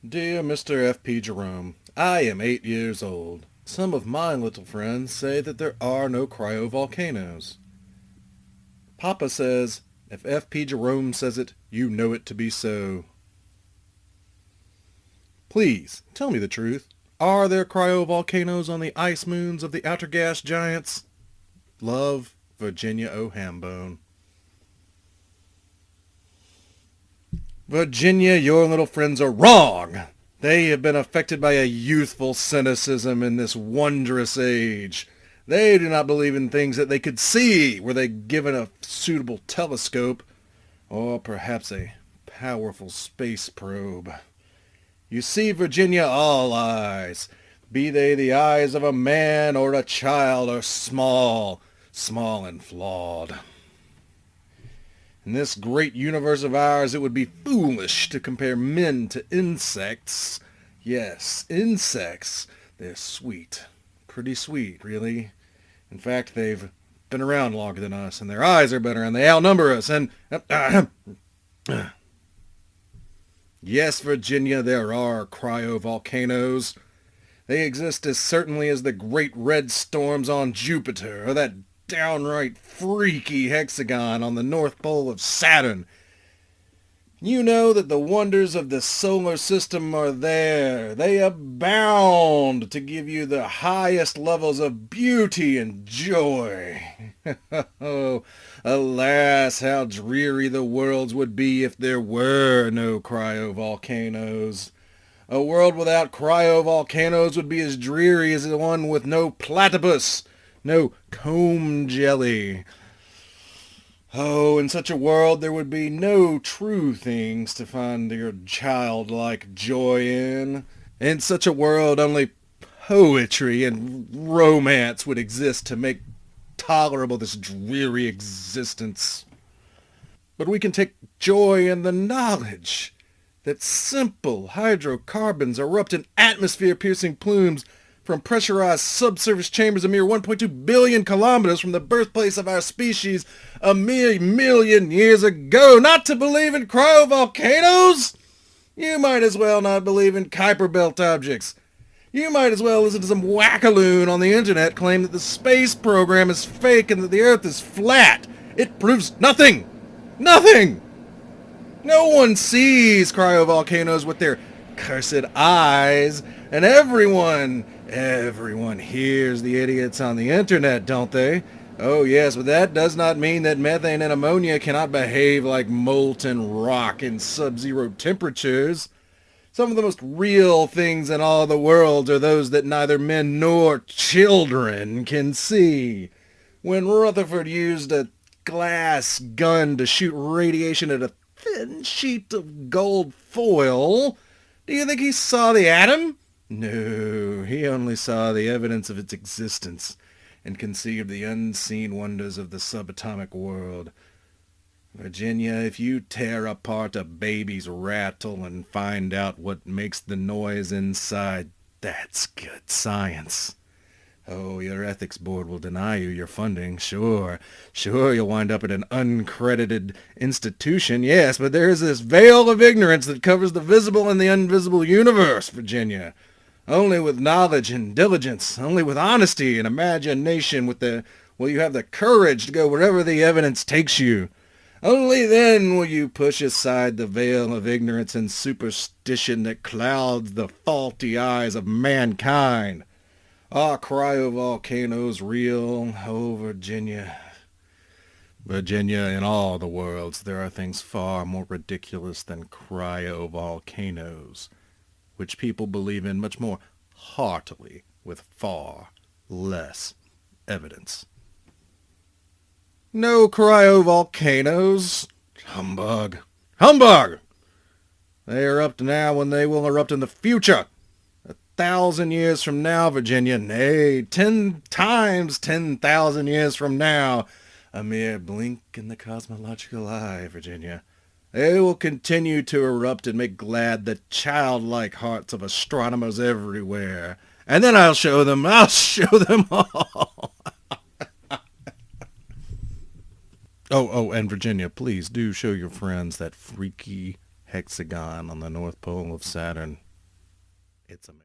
Dear Mr. F.P. Jerome, I am 8 years old. Some of my little friends say that there are no cryovolcanoes. Papa says, if F.P. Jerome says it, you know it to be so. Please, tell me the truth. Are there cryovolcanoes on the ice moons of the outer gas giants? Love, Virginia O. Hambone. Virginia, your little friends are wrong. They have been affected by a youthful cynicism in this wondrous age. They do not believe in things that they could see were they given a suitable telescope, or perhaps a powerful space probe. You see, Virginia, all eyes, be they the eyes of a man or a child, are small and flawed. In this great universe of ours, it would be foolish to compare men to insects. Yes, insects. They're sweet. Pretty sweet, really. In fact, they've been around longer than us, and their eyes are better, and they outnumber us, and... Yes, Virginia, there are cryovolcanoes. They exist as certainly as the great red storms on Jupiter, or that downright freaky hexagon on the North Pole of Saturn. You know that the wonders of the solar system are there. They abound to give you the highest levels of beauty and joy. Oh, alas, how dreary the worlds would be if there were no cryovolcanoes. A world without cryovolcanoes would be as dreary as the one with no platypus, no comb jelly. Oh, in such a world there would be no true things to find your childlike joy in. In such a world only poetry and romance would exist to make tolerable this dreary existence. But we can take joy in the knowledge that simple hydrocarbons erupt in atmosphere-piercing plumes from pressurized subsurface chambers a mere 1.2 billion kilometers from the birthplace of our species a mere million years ago. Not to believe in cryovolcanoes? You might as well not believe in Kuiper Belt objects. You might as well listen to some wackaloon on the internet claim that the space program is fake and that the Earth is flat. It proves nothing. Nothing. No one sees cryovolcanoes with their cursed eyes, and everyone hears the idiots on the internet, don't they? Oh yes, but that does not mean that methane and ammonia cannot behave like molten rock in sub-zero temperatures. Some of the most real things in all the world are those that neither men nor children can see. When Rutherford used a glass gun to shoot radiation at a thin sheet of gold foil, do you think he saw the atom? No, he only saw the evidence of its existence and conceived the unseen wonders of the subatomic world. Virginia, if you tear apart a baby's rattle and find out what makes the noise inside, that's good science. Oh, your ethics board will deny you your funding, sure. Sure, you'll wind up at an uncredited institution, yes, but there is this veil of ignorance that covers the visible and the invisible universe, Virginia. Only with knowledge and diligence, only with honesty and imagination will you have the courage to go wherever the evidence takes you. Only then will you push aside the veil of ignorance and superstition that clouds the faulty eyes of mankind. Are cryovolcanoes real? Oh, Virginia. Virginia, in all the worlds, there are things far more ridiculous than cryovolcanoes, which people believe in much more heartily with far less evidence. No cryovolcanoes? Humbug. Humbug! They erupt now when they will erupt in the future. 1,000 years from now, Virginia, nay, 10 times 10,000 years from now. A mere blink in the cosmological eye, Virginia. They will continue to erupt and make glad the childlike hearts of astronomers everywhere. And then I'll show them all. Oh, and Virginia, please do show your friends that freaky hexagon on the North Pole of Saturn. It's amazing.